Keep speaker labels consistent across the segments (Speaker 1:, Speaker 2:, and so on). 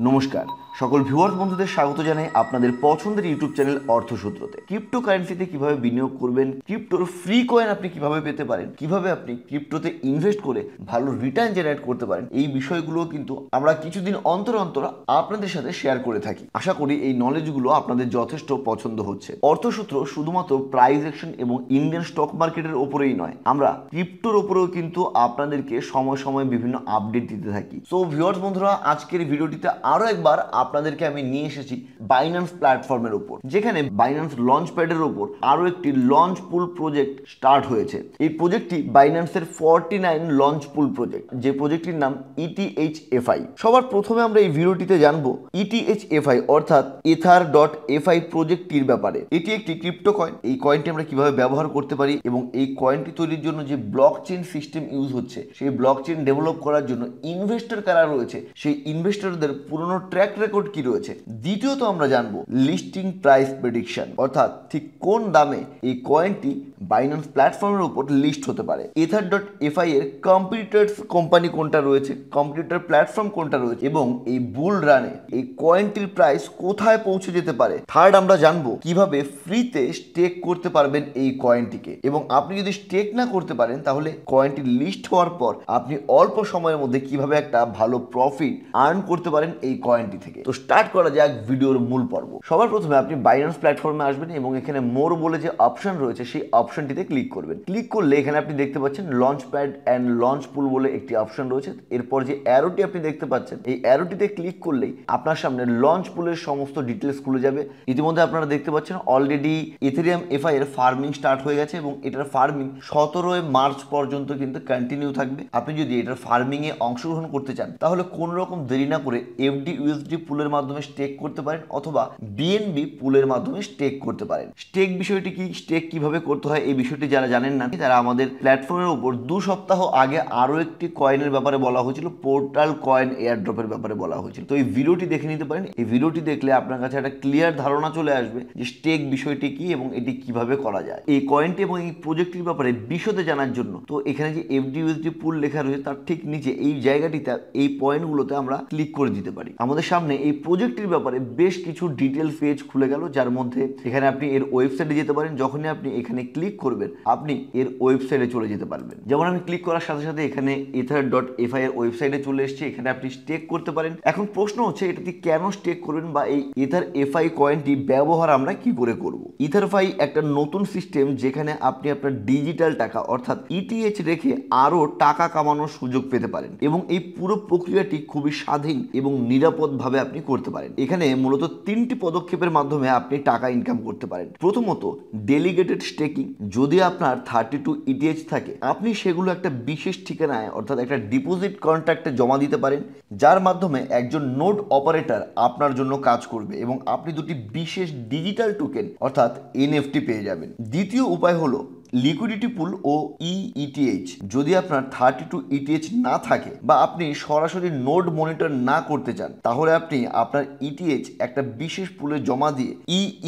Speaker 1: নমস্কার সকল ভিউয়ার্স বন্ধুদের স্বাগত জানাই আপনাদের পছন্দের ইউটিউব চ্যানেল অর্থসূত্রতে। ক্রিপ্টোকারেন্সিতে কিভাবে বিনিয়োগ করবেন, ক্রিপ্টোর ফ্রি কয়েন আপনি কিভাবে পেতে পারেন, কিভাবে আপনি ক্রিপ্টোতে ইনভেস্ট করে ভালো রিটার্ন জেনারেট করতে পারেন, এই বিষয়গুলো কিন্তু আমরা কিছুদিন অন্তর অন্তর আপনাদের সাথে শেয়ার করে থাকি। আশা করি এই নলেজগুলো আপনাদের যথেষ্ট পছন্দ হচ্ছে। অর্থসূত্র শুধুমাত্র প্রাইস অ্যাকশন এবং ইন্ডিয়ান স্টক মার্কেটের ওপরেই নয়, আমরা ক্রিপ্টোর ওপরেও কিন্তু আপনাদেরকে সময় সময় বিভিন্ন আপডেট দিতে থাকি। সো ভিউয়ার্স বন্ধুরা, আজকের ভিডিওটিতে আরো একবার আপনাদেরকে আমি নিয়ে এসেছি বাইন্যান্স প্ল্যাটফর্মের উপর, যেখানে বাইন্যান্স লঞ্চ প্যাডের উপর আরো একটি লঞ্চ পুল প্রজেক্ট স্টার্ট হয়েছে। এই প্রজেক্টটি বাইন্যান্সের 49 লঞ্চ পুল প্রজেক্ট, যে প্রজেক্টটির নাম ETHFI। সবার প্রথমে আমরা এই ভিডিওটিতে জানবো ETHFI অর্থাৎ ether.fi প্রজেক্টটির ব্যাপারে। এটি একটি ক্রিপ্টো কয়েন। এই কয়েনটি আমরা কিভাবে ব্যবহার করতে পারি এবং এই কয়েনটি তৈরির জন্য যে ব্লকচেইন সিস্টেম ইউজ হচ্ছে, সেই ব্লকচেইন ডেভেলপ করার জন্য ইনভেস্টর কারা রয়েছে, সেই ইনভেস্টরদের পুরনো ট্র্যাক রেকর্ড কি রয়েছে। দ্বিতীয়ত আমরা জানবো লিস্টিং প্রাইস প্রেডিকশন, অর্থাৎ ঠিক কোন দামে এই কয়েনটি বাইন্যান্স প্ল্যাটফর্মের উপর লিস্ট হতে পারে। ether.fi এর কম্পিটিটরস কোম্পানি কোনটা রয়েছে, কম্পিটিটর প্ল্যাটফর্ম কোনটা রয়েছে এবং এই বুল রানে এই কয়েনটির প্রাইস কোথায় পৌঁছে যেতে পারে। থার্ড আমরা জানবো কিভাবে ফ্রিতে স্টেক করতে পারবেন এই কয়েনটিকে, এবং আপনি যদি স্টেক না করতে পারেন তাহলে কয়েনটি লিস্ট হওয়ার পর আপনি অল্প সময়ের মধ্যে কিভাবে একটা ভালো প্রফিট আর্ন করতে পারেন এই কয়েনটি থেকে। তো স্টার্ট করা যাক ভিডিওর মূল পর্ব। সবার প্রথমে আপনি বাইন্যান্স প্ল্যাটফর্মে আসবেন এবং এখানে মোর বলে যে অপশন রয়েছে সেই অপশনটিতে ক্লিক করবেন। ক্লিক করলে এখানে আপনি দেখতে পাচ্ছেন লঞ্চ প্যাড অ্যান্ড লঞ্চ পুল বলে একটি অপশন রয়েছে। এরপর যে অ্যারোটি আপনি দেখতে পাচ্ছেন, এই অ্যারোটিতে ক্লিক করলেই আপনার সামনে লঞ্চ পুলের সমস্ত ডিটেলস খুলে যাবে। ইতিমধ্যে আপনারা দেখতে পাচ্ছেন অলরেডি ইথেরিয়াম এফআই এর ফার্মিং স্টার্ট হয়ে গেছে এবং এটার ফার্মিং 17 মার্চ পর্যন্ত কিন্তু কন্টিনিউ থাকবে। আপনি যদি এটার ফার্মিং এ অংশগ্রহণ করতে চান তাহলে কোন রকম দেরি না করে এফডি ইউএসডি পুলের মাধ্যমে স্টেক করতে পারেন অথবা বিএনবি পুলের মাধ্যমে স্টেক করতে পারেন। স্টেক বিষয়টি কি, স্টেক কিভাবে করতে হয়, এই বিষয়টি যারা জানেন না তারা আমাদের প্ল্যাটফর্মের উপর 2 সপ্তাহ আগে আরো একটি কয়েনের ব্যাপারে বলা হয়েছিল, পোর্টাল কয়েন এয়ারড্রপের ব্যাপারে বলা হয়েছিল। তো এই ভিডিওটি দেখে নিতে পারেন। এই ভিডিওটি দেখলে আপনার কাছে একটা ক্লিয়ার ধারণা চলে আসবে যে স্টেক বিষয়টি কি এবং এটি কিভাবে করা যায়। এই কয়েনটি এবং এই প্রজেক্টটির ব্যাপারে বিশদে জানার জন্য তো এখানে যে এফডি ইউএসডি পুল লেখা রয়েছে তার ঠিক নিচে এই জায়গাটিতে এই পয়েন্টগুলোতে আমরা ক্লিক করে দিতে পারি। আমাদের সামনে এই প্রজেক্টটির ব্যাপারে বেশ কিছু ডিটেলস পেজ খুলে গেল, যার মধ্যে এখানে আপনি এর ওয়েবসাইটে যেতে পারেন। যখনই আপনি এখানে ক্লিক করবেন আপনি এর ওয়েবসাইটে চলে যেতে পারবেন। যেমন আমি ক্লিক করার সাথে সাথে এখানে ether.fi এর ওয়েবসাইটে চলে এসেছে। এখানে আপনি স্টেক করতে পারেন। এখন প্রশ্ন হচ্ছে এটাতে কেন স্টেক করবেন বা এই ether.fi কয়েনটি ব্যবহার আমরা কি করে করব। ether.fi একটা নতুন সিস্টেম যেখানে আপনি আপনার ডিজিটাল টাকা অর্থাৎ ETH রেখে আরো টাকা কামানোর সুযোগ পেতে পারেন এবং এই পুরো প্রক্রিয়াটি খুবই স্বাধীন এবং নিরাপদভাবে আপনি করতে পারেন। এখানে মূলত 3টি পদক্ষেপের মাধ্যমে আপনি টাকা ইনকাম করতে পারেন। প্রথমত ডেলিগেটেড স্টেকিং। যদি আপনার 32 ETH থাকে আপনি সেগুলো একটা বিশেষ ঠিকানায় অর্থাৎ একটা ডিপোজিট কন্ট্রাক্টে জমা দিতে পারেন, যার মাধ্যমে একজন নোড অপারেটর আপনার জন্য কাজ করবে এবং আপনি দুটি বিশেষ ডিজিটাল টোকেন অর্থাৎ NFT পেয়ে যাবেন। দ্বিতীয় উপায় হলো লিকুইডিটি পুল ও ETH। যদি আপনার 32 ETH না থাকে বা আপনি সরাসরি নোড মনিটর না করতে চান তাহলে আপনি আপনার ETH একটা বিশেষ পুলে জমা দিয়ে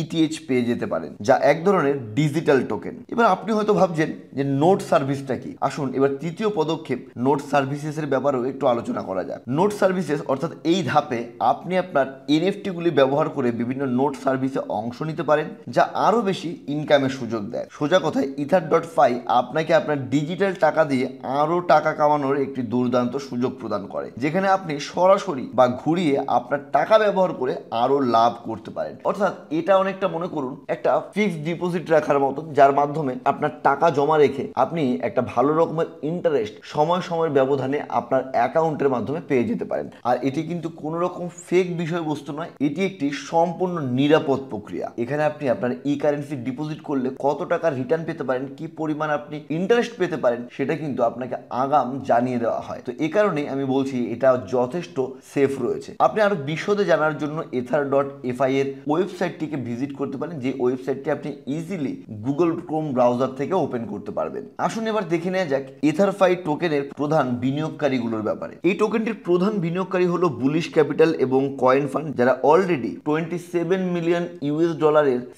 Speaker 1: ETH পেয়ে যেতে পারেন, যা এক ধরনের ডিজিটাল টোকেন। এবার আপনি হয়তো ভাবছেন যে নোড সার্ভিসটা কি। আসুন এবার তৃতীয় পদক্ষেপ নোড সার্ভিসেস এর ব্যাপারেও একটু আলোচনা করা যাক। নোড সার্ভিসেস অর্থাৎ এই ধাপে আপনি আপনার NFT গুলি ব্যবহার করে বিভিন্ন নোড সার্ভিসে অংশ নিতে পারেন, যা আরো বেশি ইনকামের সুযোগ দেয়। সোজা কথায় ether.fi আপনাকে আপনার ডিজিটাল টাকা দিয়ে আরো টাকা কামানোর একটি দুর্দান্ত সুযোগ প্রদান করে, যেখানে আপনি সরাসরি বা ঘুরিয়ে আপনার টাকা ব্যবহার করে আরো লাভ করতে পারেন। অর্থাৎ এটা অনেকটা মনে করুন একটা ফিক্সড ডিপোজিট রাখার মতো, যার মাধ্যমে আপনার টাকা জমা রেখে আপনি একটা ভালো রকমের ইন্টারেস্ট সময় সময়ের ব্যবধানে আপনার অ্যাকাউন্টের মাধ্যমে পেয়ে যেতে পারেন। আর এটি কিন্তু কোনো রকম ফেক বিষয়বস্তু নয়, এটি একটি সম্পূর্ণ নিরাপদ প্রক্রিয়া। এখানে আপনি আপনার কারেন্সি ডিপোজিট করলে কত টাকা রিটার্ন পেতে পারেন, কি পরিমাণ আপনি ইন্টারেস্ট পেতে পারেন সেটা কিন্তু আপনাকে আগাম জানিয়ে দেওয়া হয়। তো এই কারণেই আমি বলছি এটা যথেষ্ট সেফ রয়েছে। আপনি আরো বিশদে জানার জন্য ether.fi এর ওয়েবসাইটটিকে ভিজিট করতে পারেন, যে ওয়েবসাইটটি আপনি ইজিলি গুগল ক্রোম ব্রাউজার থেকে ওপেন করতে পারবেন। আসুন এবার দেখে নেওয়া যাক ether.fi টোকেনের প্রধান বিনিয়োগকারীগুলোর ব্যাপারে। এই টোকেনটির প্রধান বিনিয়োগকারী হলো বুলিশ ক্যাপিটাল এবং কয়েন ফান্ড, যারা already $27 million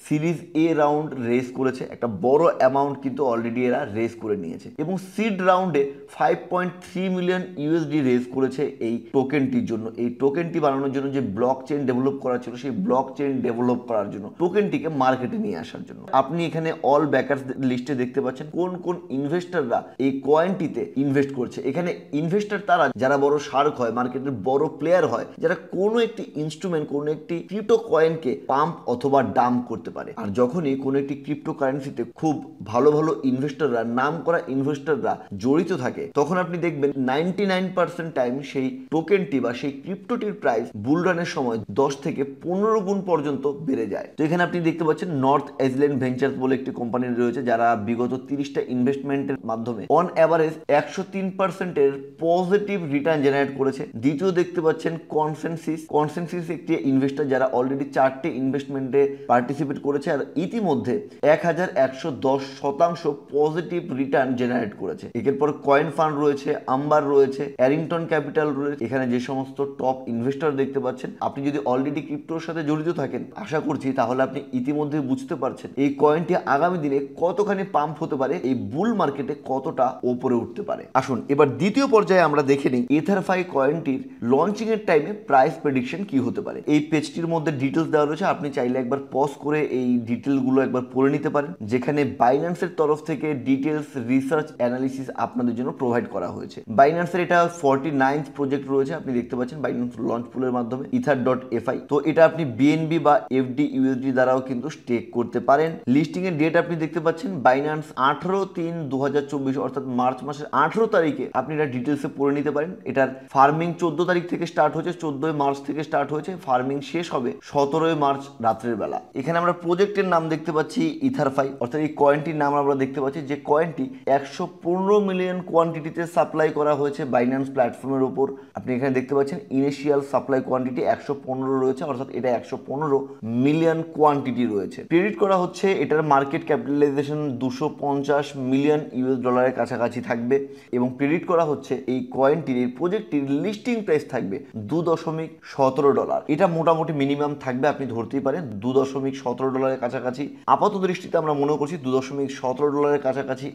Speaker 1: series A round raise করেছে। একটা বড় অ্যামাউন্ট কিন্তু অলরেডি এরা রেজ করে নিয়েছে এবং সিড রাউন্ডে 5.3 মিলিয়ন ইউএসডি রেজ করেছে এই টোকেনটির জন্য। এই টোকেনটি বানানোর জন্য যে ব্লক চেইন ডেভেলপ করা ছিল, সেই ব্লক চেইন ডেভেলপ করার জন্য, টোকেনটিকে মার্কেটে নিয়ে আসার জন্য। আপনি এখানে অল ব্যাকার্স লিস্টে দেখতে পাচ্ছেন কোন কোন ইনভেস্টররা এই কয়েনটিতে ইনভেস্ট করছে। এখানে ইনভেস্টর তারা যারা বড় শার্ক হয়, মার্কেটের বড় প্লেয়ার হয়, যারা কোনো একটি ইনস্ট্রুমেন্ট, কোনো একটি ক্রিপ্টো কয়েনকে পাম্প অথবা ডাম্প করতে পারে। আর যখনই কোনো একটি ক্রিপ্টো কারেন্সিতে খুব ভালো ভালো ইনভেস্টররা, নাম করা ইনভেস্টররা জড়িত থাকে, তখন আপনি দেখবেন 99% টাইম সেই টোকেনটি বা সেই ক্রিপ্টোটির প্রাইস বুল রানের সময় 10 থেকে 15 গুণ পর্যন্ত বেড়ে যায়। তো এখানে আপনি দেখতে পাচ্ছেন নর্থ আইল্যান্ড ভেঞ্চার্স বলে একটি কোম্পানি রয়েছে, যারা বিগত 30টা ইনভেস্টমেন্টের মাধ্যমে অন অ্যাভারেজ 103% এর পজিটিভ রিটার্ন জেনারেট করেছে। দ্বিতীয় দেখতে পাচ্ছেন কনসেনসিস একটি ইনভেস্টর, যারা অলরেডি 4টে ইনভেস্টমেন্টে পার্টিসিপেট করেছে আর ইতিমধ্যে 1110% পজিটিভ রিটার্ন জেনারেট করেছে। এরপর কয়েন ফান্ড রয়েছে, আম্বার রয়েছে, অ্যারিংটন ক্যাপিটাল রয়েছে। এখানে যে সমস্ত টপ ইনভেস্টর দেখতে পাচ্ছেন, আপনি যদি অলরেডি ক্রিপ্টোর সাথে জড়িত থাকেন, আশা করছি তাহলে আপনি ইতিমধ্যে বুঝতে পারছেন এই কয়েনটি আগামী দিনে কতখানি পাম্প হতে পারে, এই বুল মার্কেটে কতটা ওপরে উঠতে পারে। আসুন এবার দ্বিতীয় পর্যায়ে আমরা দেখে নিই ইথারফাই কয়েনটির লঞ্চিং এর টাইমে প্রাইস প্রেডিকশন কি হতে পারে। এই পেজটির মধ্যে ডিটেলস দেওয়া রয়েছে, আপনি চাইলে একবার পজ করে এই ডিটেলগুলো একবার পড়ে নিতে পারেন, যেখানে বাইন্যান্সের তরফ থেকে ডিটেলস রিসার্চ অ্যানালিসিস আপনাদের জন্য প্রোভাইড করা হয়েছে। বাইন্যান্সের এটা 49th প্রজেক্ট রয়েছে, আপনি দেখতে পাচ্ছেন বাইন্যান্স লঞ্চ পুলের মাধ্যমে ether.fi। তো এটা আপনি বিএনবি বা এফডি ইউএসডি দ্বারাও কিন্তু স্টেক করতে পারেন। লিস্টিং এর ডেট আপনি দেখতে পাচ্ছেন বাইন্যান্স 18/3/2024 অর্থাৎ মার্চ মাসের 18 তারিখে আপনি এটা ডিটেলসে পড়ে নিতে পারেন। এটার ফার্মিং 14 তারিখ থেকে স্টার্ট হয়েছে, 14 মার্চ থেকে স্টার্ট হয়েছে, ফার্মিং শেষ হবে 17 মার্চ রাত্রের বেলা। এখানে আমরা প্রজেক্টের নাম দেখতে পাচ্ছি ইথারফাই, অর্থাৎ এই কয়েনটির নাম আমরা দেখতে পাচ্ছি যে কয়েনটি 115 মিলিয়ন কোয়ান্টিটিতে সাপ্লাই করা হয়েছে বাইন্যান্স প্ল্যাটফর্মের উপর। আপনি এখানে দেখতে পাচ্ছেন ইনিশিয়াল সাপ্লাই কোয়ান্টিটি 115 রয়েছে, অর্থাৎ এটা 115 মিলিয়ন কোয়ান্টিটি রয়েছে। ক্রেডিট করা হচ্ছে এটার মার্কেট ক্যাপিটালাইজেশন 250 মিলিয়ন ইউএস ডলারের কাছাকাছি থাকবে এবং ক্রেডিট করা হচ্ছে এই কয়েনটির, এই প্রজেক্টটির লিস্টিং প্রাইস থাকবে $2.17। এটা মোটামুটি মিনিমাম থাকবে, আপনি ধরতেই পারেন $2.17 কাছাকাছি। আপাত দৃষ্টিতে আমরা মনে করছি $2.17 কাছাকাছি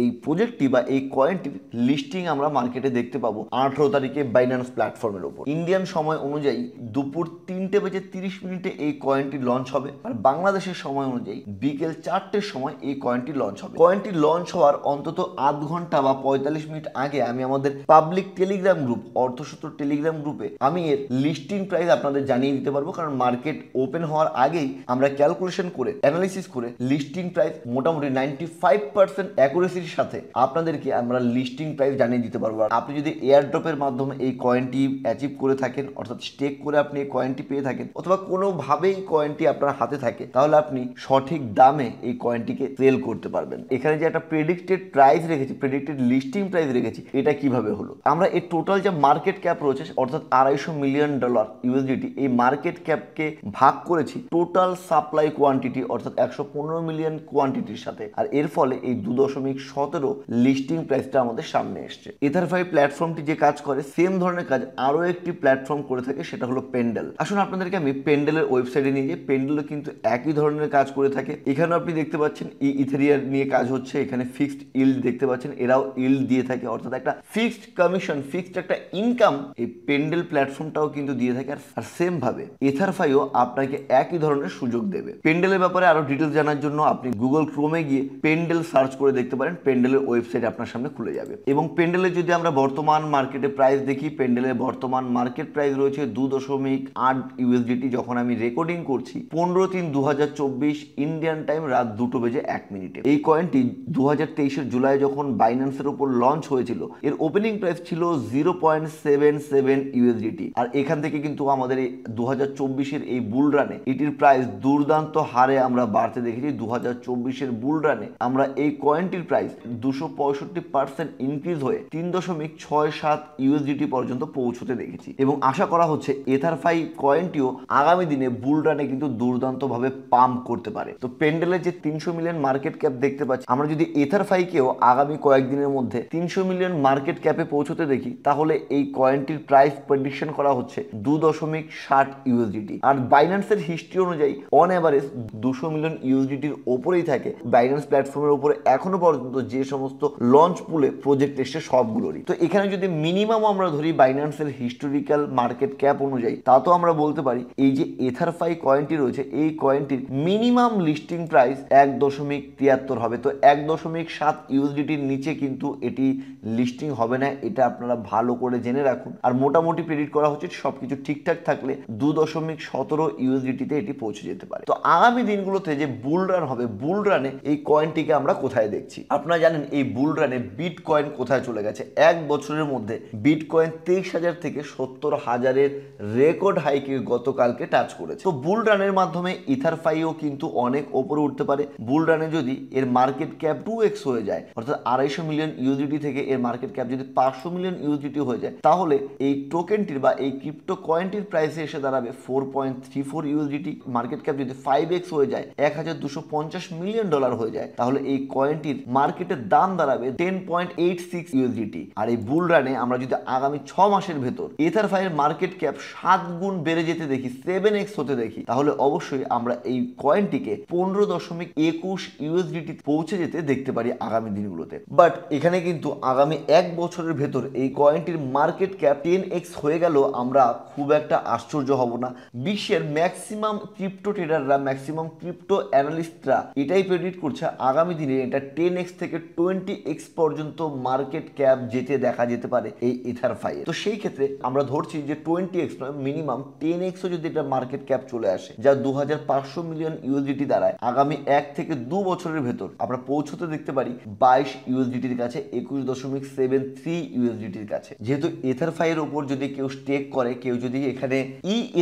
Speaker 1: এই প্রজেক্টটি বা এই কয়েনটির লিস্টিং আমরা মার্কেটে দেখতে পাবো 18 তারিখে বাইন্যান্স প্ল্যাটফর্মের উপর। ইন্ডিয়ান সময় অনুযায়ী দুপুর 3:30 এই কয়েনটি লঞ্চ হবে, আর বাংলাদেশের সময় অনুযায়ী বিকেল 4টের সময় এই কয়েনটি লঞ্চ হবে। কয়েনটি লঞ্চ হওয়ার অন্তত আধ ঘন্টা বা 45 মিনিট আগে আমি আমাদের পাবলিক টেলিগ্রাম গ্রুপ অর্থসূত্র টেলিগ্রাম গ্রুপে আমি এর লিস্টিং প্রাইস আপনাদের জানিয়ে দিতে পারবো, কারণ মার্কেট ওপেন হওয়ার আগেই আমরা ক্যালকুলেশন করে অ্যানালিসিস করে লিস্টিং প্রাইস মোটামুটি 95% অ্যাকুরেসির সাথে আপনাদেরকে আমরা লিস্টিং প্রাইস জানিয়ে দিতে পারবো। আর আপনি যদি এয়ারড্রপের মাধ্যমে এই কয়েনটি অ্যাচিভ করে থাকেন, অর্থাৎ স্টেক করে আপনি এই কয়েনটি পেয়ে থাকেন, অথবা কোনোভাবেই কয়েনটি আপনার হাতে থাকে, তাহলে আপনি সঠিক দামে এই কয়েনটিকে সেল করতে পারবেন। এখানে যে একটা প্রেডিক্টেড প্রাইস রেখেছি, প্রেডিক্টেড লিস্টিং প্রাইস রেখেছি, এটা কিভাবে হলো? আমরা এই টোটাল যে মার্কেট ক্যাপ রয়েছে অর্থাৎ $250 মিলিয়ন ইউএসডিটি, এই মার্কেট ক্যাপকে ভাগ করেছি টোটাল সাপ্লাই কোয়ান্টিটি অর্থাৎ 115 মিলিয়ন কোয়ান্টিটির সাথে, আর এর ফলে এই 2.17 লিস্টিং প্রাইসটা আমাদের সামনে এসছে। ইথারফাই প্ল্যাটফর্মটি যে কাজ করে সেম ধরনের কাজ আরো একটি প্ল্যাটফর্ম করে থাকে, সেটা হলো পেন্ডেল। আসুন আপনাদেরকে আমি পেন্ডেলের ওয়েবসাইটে নিয়ে যাই। পেন্ডেলও কিন্তু একই ধরনের কাজ করে থাকে। এখানেও আপনি দেখতে পাচ্ছেন ইথেরিয়াম নিয়ে কাজ হচ্ছে, এখানে ফিক্সড ইল্ড দেখতে পাচ্ছেন, এরাও ইল্ড দিয়ে থাকে, অর্থাৎ একটা ফিক্সড কমিশন, ফিক্সড একটা ইনকাম এই পেন্ডেল প্ল্যাটফর্মটাও কিন্তু দিয়ে থাকে। আর সেম ভাবে ইথারফাইও আপনাকে একই ধরনের সুযোগ দেবে। পেন্ডেলের ব্যাপারে আরো ডিটেলস জানার জন্য আপনি গুগল ক্রোমে গিয়ে পেন্ডেল সার্চ করে দেখতে পারেন, পেন্ডেলের ওয়েবসাইট আপনার সামনে খুলে যাবে। এবং পেন্ডেলের যদি আমরা বর্তমান মার্কেটে প্রাইস দেখি, পেন্ডেলের বর্তমান মার্কেট প্রাইস রয়েছে 2.8 ইউএসডিটি। যখন আমি রেকর্ডিং করছি 15/3/2024 ইন্ডিয়ান টাইম রাত 2:01। এই কয়েনটি 2023 জুলাই যখন বাইন্যান্সের উপর লঞ্চ হয়েছিল, এর ওপেনিং প্রাইস ছিল 0.77 ইউএসডিটি। আর এখান থেকে কিন্তু আমাদের এই 2024 এই বুল রানে এটির প্রাইস দুর্দান্ত হারে আমরা বাড়তে দেখেছি। 2024 বুল রানে আমরা এই কয়েনটির প্রাইস 265% ইনক্রিজ হয়ে 3.67 ইউএসডিটি পর্যন্ত পৌঁছতে দেখেছি। এবং আশা করা হচ্ছে ইথারফাই কয়েনটিও আগামী দিনে বুল রানে কিন্তু দুর্দান্ত ভাবে পাম্প করতে পারে। তো পেন্ডেলের যে 300 মিলিয়ন মার্কেট ক্যাপ দেখতে পাচ্ছি, আমরা যদি ইথারফাইকেও আগামী কয়েকদিনের মধ্যে 300 মিলিয়ন মার্কেট ক্যাপে পৌঁছতে দেখি, তাহলে এই কয়েনটির প্রাইস প্রেডিকশন করা হচ্ছে 2.60 ইউএসডিটি। আর বাইন্যান্সের হিস্ট্রি অনুযায়ী অন এভারেজ 200 মিলিয়ন ইউএসডিটির ওপরেই থাকে বাইন্যান্স বাইন্যান্স প্ল্যাটফর্মের উপরে এখনো পর্যন্ত যে সমস্ত লঞ্চ পুলে প্রজেক্ট এসছে সবগুলোরই। তো এখানে যদি মিনিমাম আমরা ধরি বাইন্যান্সের হিস্টোরিক্যাল মার্কেট ক্যাপ অনুযায়ী, তা তো আমরা বলতে পারি এই যে এথারফাই কয়েনটি রয়েছে এই কয়েনটির মিনিমাম লিস্টিং প্রাইস 1.73 হবে। তো 1.7 ইউএসডিটির নিচে কিন্তু এটি লিস্টিং হবে না, এটা আপনারা ভালো করে জেনে রাখুন। আর মোটামুটি প্রেডিক্ট করা হচ্ছে সবকিছু ঠিকঠাক থাকলে 2.17 ইউএসডিটিতে এটি পৌঁছে যেতে পারে। তো আগামী দিনগুলোতে যে বুল রান হবে, বুল রানে এই কয়েনটিকে আমরা কোথায় দেখছি? আপনারা জানেন এই বুল রানে বিটকয়েন কোথায় চলে গেছে। এক বছরের মধ্যে বিটকয়েন 23,000 থেকে 70,000-এর রেকর্ড হাইকে গতকালকে টাচ করেছে। তো বুল রানের মাধ্যমে ইথারফাইও কিন্তু অনেক ওপরে উঠতে পারে। বুল রানে যদি এর মার্কেট ক্যাপ 2x হয়ে যায়, অর্থাৎ 250 মিলিয়ন ইউএসডিটি থেকে এর মার্কেট ক্যাপ যদি 500 মিলিয়ন ইউএসডিটি হয়ে যায়, তাহলে এই টোকেনটির বা এই ক্রিপ্টো কয়েনটির প্রাইসে এসে দাঁড়াবে 4.34 ইউএসডিটি। মার্কেট ক্যাপ যদি 5x হয়ে যায়, $1,250 মিলিয়ন হয়ে যায়, তাহলে এই কয়েনটির মার্কেটের দাম দাঁড়াবে 10.86 ইউএসডিটি। আর এই বুল রানে আমরা যদি আগামী 6 মাসের ভেতর এথারফাইয়ের মার্কেট ক্যাপ 7 গুণ বেড়ে যেতে দেখি, 7x হতে দেখি, তাহলে অবশ্যই আমরা এই কয়েনটিকে 15.21 ইউএসডিটি পৌঁছে যেতে দেখতে পারি আগামী দিনগুলোতে। বাট এখানে কিন্তু আগামী 1 বছরের ভেতর এই কয়েনটির মার্কেট ক্যাপ 10x হয়ে গেল আমরা খুব একটা আশ্চর্য হব না। বিশ্বের ম্যাক্সিমাম ক্রিপ্টো ট্রেডাররা, ম্যাক্সিমাম ক্রিপ্টো অ্যানালিস্টরা এটাই প্রেডিক্ট করছে আগামী দিনে এটা 10x থেকে 20x পর্যন্ত মার্কেট ক্যাপ যেতে দেখা যেতে পারে এই ইথারফাই। তো সেই ক্ষেত্রে আমরা ধরছি যে 20x নয়, মিনিমাম 10xও যদি এটা মার্কেট ক্যাপ চলে আসে, যা 2,500 মিলিয়ন ইউএসডিটি দাঁড়ায়, আগামী 1 থেকে 2 বছরের ভেতর আমরা পৌঁছতে দেখতে পারি 22 ইউএসডিটির কাছে, 21.73 ইউএসডিটির কাছে। যেহেতু এথারফাই এর উপর যদি কেউ স্টেক করে, কেউ যদি এখানে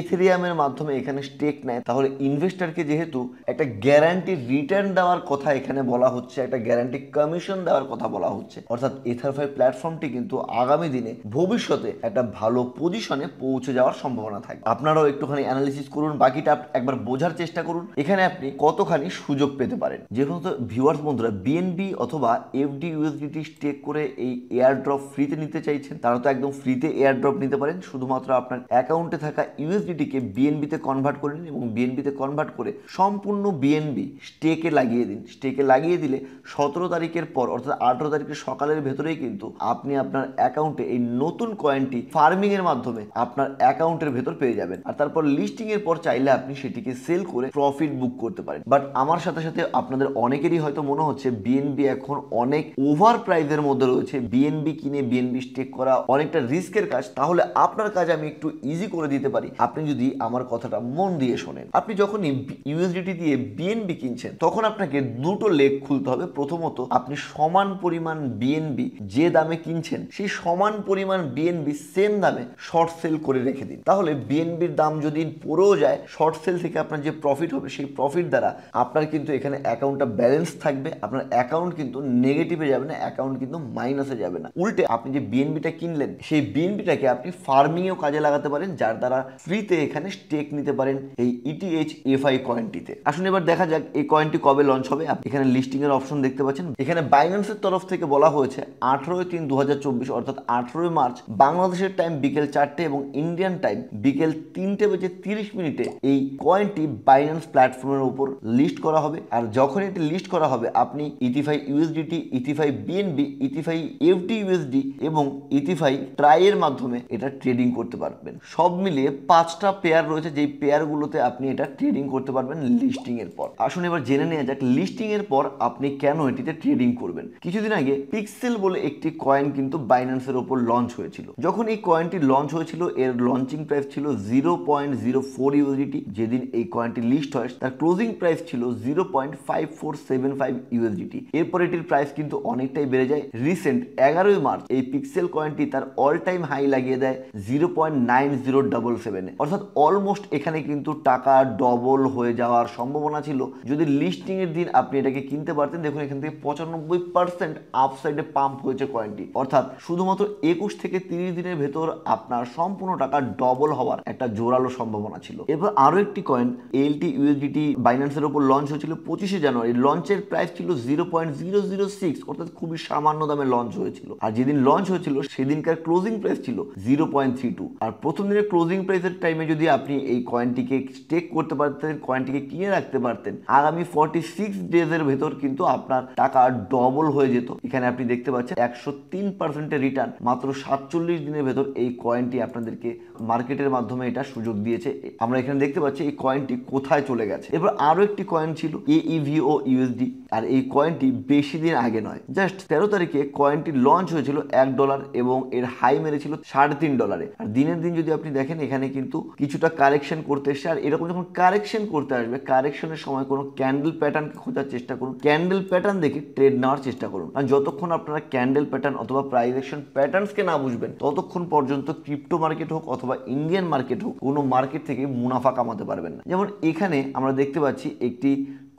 Speaker 1: ইথেরিয়ামের মাধ্যমে এখানে স্টেক নেয়, তাহলে ইনভেস্টরকে যেহেতু একটা গ্যারান্টি রিটার্ন দেওয়ার কথা এখানে বলা হচ্ছে, একটা গ্যারান্টি কমিশন দেওয়ার কথা বলা হচ্ছে, অর্থাৎ এথারফাই প্ল্যাটফর্মটি কিন্তু আগামী দিনে ভবিষ্যতে একটা ভালো পজিশনে পৌঁছে যাওয়ার সম্ভাবনা থাকে। আপনারাও একটুখানি অ্যানালিসিস করুন, বাকিটা একবার বোঝার চেষ্টা করুন এখানে আপনি কতখানি সুযোগ পেতে পারেন। যে সমস্ত ভিউয়ার্স বন্ধুরা বিএনবি অথবা এফডি ইউএসডিটি স্টেক করে এই এয়ার ড্রপ ফ্রিতে নিতে চাইছেন, তারা তো একদম ফ্রিতে এয়ার ড্রপ নিতে পারেন। শুধুমাত্র আপনার অ্যাকাউন্টে থাকা ইউএসডিটিকে বিএনবিতে কনভার্ট করে নিন এবং বিএনবিতে কনভার্ট করে সম্পূর্ণ বিএনবি স্টেকে লাগিয়ে দিন। স্টেকে লাগিয়ে দিলে 17 তারিখের পর, অর্থাৎ 18 তারিখের সকালের ভেতরেই কিন্তু আপনি আপনার অ্যাকাউন্টে এই নতুন কয়েনটি ফার্মিং এর মাধ্যমে আপনার অ্যাকাউন্টের ভেতর পেয়ে যাবেন। আর তারপর লিস্টিং এর পর চাইলে আপনি সেটিকে সেল করে প্রফিট বুক করতে পারেন। বাট আমার সাথে সাথে আপনাদের অনেকেরই হয়তো মনে হচ্ছে বিএনবি এখন অনেক ওভার প্রাইসের মধ্যে রয়েছে, বিএনবি কিনে বিএনবি স্টেক করা অনেকটা রিস্কের কাজ। তাহলে আপনার কাজ আমি একটু ইজি করে দিতে পারি, আপনি যদি আমার কথাটা মন দিয়ে শোনেন। আপনি যখনই ইউএসডিটি দিয়ে বিএনবি কিনছেন, তখন আপনাকে দুটো লেগ খুলতে হবে। প্রথমত, আপনি সমান পরিমাণ বিএনবি যে দামে কিনছেন, সেই সমান পরিমাণ বিএনবি সেম দামে শর্ট সেল করে রেখে দিন। তাহলে বিএনবির দাম যদি পড়েও যায়, শর্ট সেল থেকে আপনার যে প্রফিট হবে, সেই প্রফিট দ্বারা আপনার কিন্তু এখানে অ্যাকাউন্টটা ব্যালেন্স থাকবে। আপনার অ্যাকাউন্ট কিন্তু নেগেটিভে যাবে না, অ্যাকাউন্ট কিন্তু মাইনাসে যাবে না। উল্টে আপনি যে বিএনবিটা কিনলেন, সেই বিএনবিটাকে আপনি ফার্মিংয়েও কাজে লাগাতে পারেন, যার দ্বারা ফ্রিতে এখানে স্টেক নিতে পারেন এই ETHFI কয়েনটিতে। আসুন এবার দেখা যাক এই কয়েনটি কবে লঞ্চ হবে। এখানে লিস্টিং এর অপশন দেখতে পাচ্ছেন। এখানে বাইন্যান্সের তরফ থেকে বলা হয়েছে 18/3/2024 অর্থাৎ 18 মার্চ বাংলাদেশের টাইম বিকেল 4টে এবং ইন্ডিয়ান টাইম বিকেল 3:30 এই কয়েনটি বাইন্যান্স প্ল্যাটফর্মের উপর লিস্ট করা হবে। আর যখন এটি লিস্ট করা হবে, আপনি ইথিফাই ইউএসডিটি, ইথিফাই বিএনবি, ইথিফাই এফডি ইউএসডি এবং ইথিফাই ট্রাই এর মাধ্যমে এটা ট্রেডিং করতে পারবেন। সব মিলিয়ে 5টা পেয়ার রয়েছে, যেই পেয়ারগুলোতে আপনি এটা ট্রেডিং করতে পারবেন লিস্টিং এর পর। আসুন এবার জেনে নেওয়া যাক লিস্টিং এর পর আপনি কেন এটিতে ট্রেডিং করবেন। কিছুদিন আগে পিক্সেল বলে একটি কয়েন কিন্তু বাইন্যান্সের উপর লঞ্চ হয়েছিল। যখন এই কয়েনটি লঞ্চ হয়েছিল, এর লঞ্চিং প্রাইস ছিল 0.04 ইউএসডিটি। যেদিন এই কয়েনটি লিস্ট হয়, তার ক্লোজিং প্রাইস ছিল 0.5475 ইউএসডিটি। এরপর এটির প্রাইস কিন্তু অনেকটাই বেড়ে যায়। রিসেন্ট 11 মার্চ এই পিক্সেল কয়েনটি তার অল টাইম হাই লাগিয়ে দেয় 0.9077, অর্থাৎ অলমোস্ট এখানে কিন্তু টাকা ডবল হয়ে যাওয়ার সম্ভাবনা ছিল যদি লিস্টিং এর দিন আপনি এটাকে কিনতে পারতেন। দেখুন এখান থেকে 95% আপসাইডে পাম্প হয়েছে কয়েনটি, অর্থাৎ শুধুমাত্র 21 থেকে 30 দিনের ভেতর আপনার সম্পূর্ণ টাকা ডবল হওয়ার একটা জোরালো সম্ভাবনা ছিল। এরপর আরো একটি কয়েন এলটি ইউএসডিটি বাইন্যান্সের উপর লঞ্চ হয়েছিল 25 জানুয়ারি। লঞ্চের প্রাইস ছিল 0.006, অর্থাৎ খুবই সামান্য দামে লঞ্চ হয়েছিল। আর যেদিন লঞ্চ হয়েছিল সেদিনকার ক্লোজিং প্রাইস ছিল 0.32। আর প্রথম দিনের ক্লোজিং প্রাইসের টাইমে যদি আপনি এই কয়েনটিকে স্টেক করতে পারতেন, কয়েনটিকে কিনে রাখতে পারতেন, আগামী 46 ডে ডেজের ভেতর কিন্তু আপনার টাকা ডবল হয়ে যেত। এখানে আপনি দেখতে পাচ্ছেন 103% রিটার্ন মাত্র 47 দিনের ভেতর এই কয়েনটি আপনাদেরকে মার্কেটের মাধ্যমে এটা সুযোগ দিয়েছে। আমরা এখানে দেখতে পাচ্ছি এই কয়েনটি কোথায় চলে গেছে। এরপর আরো একটি কয়েন ছিল AEVO USD, আর এই কয়েনটি বেশি দিন আগে নয়, জাস্ট 13 তারিখে কয়েনটি লঞ্চ হয়েছিল $1 এবং এর হাই মেরেছিল $3.5। আর দিনের দিন যদি আপনি দেখেন এখানে কিন্তু কিছুটা কারেকশন করতে এসছে। আর এরকম যখন কারেকশন করতে আসবে, কারেকশনের সময় কোনো ক্যান্ডেল প্যাটার্নকে খোঁজার চেষ্টা করুন, ক্যান্ডেল প্যাটার্ন দেখে ট্রেড নেওয়ার চেষ্টা করুন। আর যতক্ষণ আপনারা ক্যান্ডেল প্যাটার্ন অথবা প্রাইস অ্যাকশন প্যাটার্নসকে না বুঝবেন, ততক্ষণ পর্যন্ত ক্রিপ্টো মার্কেট হোক অথবা ইন্ডিয়ান মার্কেট হোক, কোনো মার্কেট থেকে মুনাফা কামাতে পারবেন না। যেমন এখানে আমরা দেখতে পাচ্ছি একটি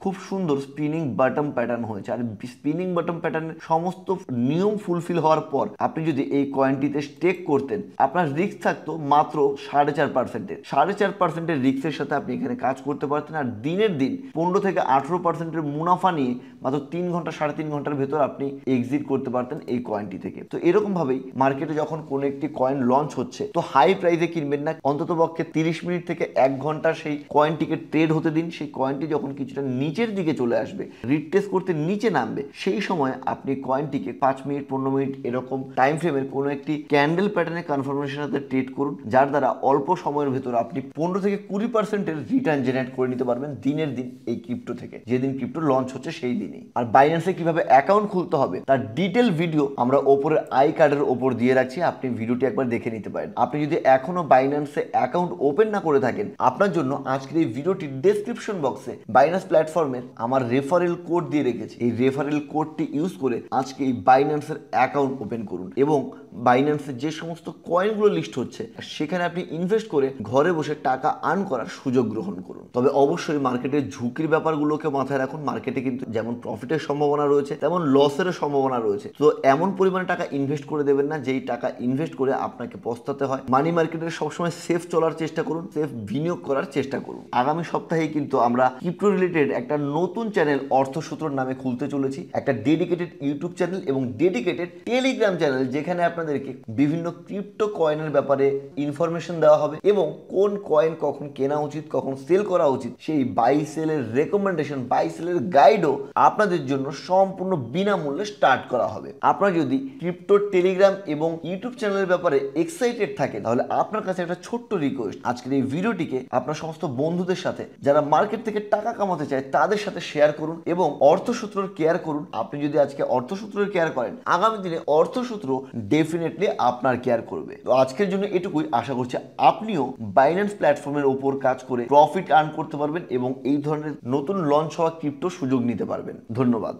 Speaker 1: খুব সুন্দর স্পিনিং বটম প্যাটার্ন হয়েছে। আর স্পিনিং বটম প্যাটার্নের সমস্ত নিয়ম ফুলফিল হওয়ার পর আপনি যদি এই কয়েনটিতে স্টেক করতেন, আপনার রিস্ক থাকতো মাত্র 4.5%। 4.5% রিস্কের সাথে আপনি এখানে কাজ করতে পারতেন। আর দিনের দিন 15 থেকে 18% মুনাফা নিয়ে মাত্র 3 ঘন্টা 3.5 ঘন্টার ভেতর আপনি এক্সিট করতে পারতেন এই কয়েনটি থেকে। তো এরকম ভাবেই মার্কেটে যখন কোনো একটি কয়েন লঞ্চ হচ্ছে, তো হাই প্রাইসে কিনবেন না, অন্তত পক্ষে 30 মিনিট থেকে 1 ঘন্টা সেই কয়েনটিকে ট্রেড হতে দিন। সেই কয়েনটি যখন কিছুটা নিচের দিকে চলে আসবে, রিট্রেস করতে নিচে নামবে, সেই সময় আপনি কয়েনটিকে 5 মিনিট 15 মিনিট এরকম টাইম ফ্রেমের কোনো একটি ক্যান্ডেল প্যাটার্নের কনফার্মেশনের সাথে ট্রেড করুন, যার দ্বারা অল্প সময়ের ভেতর আপনি 15 থেকে 20% রিটার্ন জেনারেট করে নিতে পারবেন দিনের দিন এই ক্রিপ্টো থেকে, যেদিন ক্রিপ্টো লঞ্চ হচ্ছে সেই দিনই। আর বাইন্যান্সে কিভাবে অ্যাকাউন্ট খুলতে হবে তার ডিটেল ভিডিও আমরা ওপরের আই কার্ডের ওপর দিয়ে রাখছি, আপনি ভিডিওটি একবার দেখে নিতে পারেন। আপনি যদি এখনো বাইন্যান্সে অ্যাকাউন্ট ওপেন না করে থাকেন, আপনার জন্য আজকের এই ভিডিওটির ডেসক্রিপশন বক্সে বাইন্যান্স প্ল্যাটফর্মের আমার রেফারেল কোড দিয়ে রেখেছি। এই রেফারেল কোডটি ইউজ করে আজকে এই বাইন্যান্সের অ্যাকাউন্ট ওপেন করুন এবং বাইন্যান্সের যে সমস্ত কয়েনগুলো লিস্ট হচ্ছে সেখানে আপনি ইনভেস্ট করে ঘরে বসে টাকা আর্ন করার সুযোগ গ্রহণ করুন। তবে অবশ্যই মার্কেটের ঝুঁকির ব্যাপারগুলোকে মাথায় রাখুন। মার্কেটে কিন্তু যেমন প্রফিটের সম্ভাবনা রয়েছে তেমন লসেরও সম্ভাবনা রয়েছে। তো এমন পরিমাণে টাকা ইনভেস্ট করে দেবেন না যেই টাকা ইনভেস্ট করে আপনাকে পস্তাতে হয়। মানি মার্কেটের সবসময় সেফ চলার চেষ্টা করুন, সেফ বিনিয়োগ করার চেষ্টা করুন। আগামী সপ্তাহে কিন্তু আমরা ক্রিপ্টো রিলেটেড একটা নতুন চ্যানেল অর্থসূত্র নামে খুলতে চলেছি, একটা ডেডিকেটেড ইউটিউব চ্যানেল এবং ডেডিকেটেড টেলিগ্রাম চ্যানেল, যেখানে আপনাদেরকে বিভিন্ন ক্রিপ্টো কয়েনের ব্যাপারে ইনফরমেশন দেওয়া হবে এবং কোন কয়েন কখন কেনা উচিত, কখন সেল করা উচিত, সেই বাই সেলের রেকমেন্ডেশন, বাই সেলের গাইডও আপনাদের জন্য সম্পূর্ণ বিনামূল্যে স্টার্ট করা হবে। আপনারা যদি ক্রিপ্টো টেলিগ্রাম এবং ইউটিউব চ্যানেলের ব্যাপারে এক্সাইটেড থাকেন, তাহলে আপনার কাছে একটা ছোট্ট রিকোয়েস্ট, আজকের এই ভিডিওটিকে আপনার সমস্ত বন্ধুদের সাথে যারা মার্কেট থেকে টাকা কামাতে চায় তাদের সাথে শেয়ার করুন এবং অর্থসূত্রের কেয়ার করুন। আপনি যদি আজকে অর্থসূত্রের কেয়ার করেন, আগামী দিনে অর্থসূত্র ডেফিনেটলি আপনার কেয়ার করবে। তো আজকের জন্য এটুকুই। আশা করছি আপনিও বাইন্যান্স প্ল্যাটফর্মের উপর কাজ করে প্রফিট আর্ন করতে পারবেন এবং এই ধরনের নতুন লঞ্চ হওয়া ক্রিপ্টো সুযোগ নিতে পারবেন। ধন্যবাদ।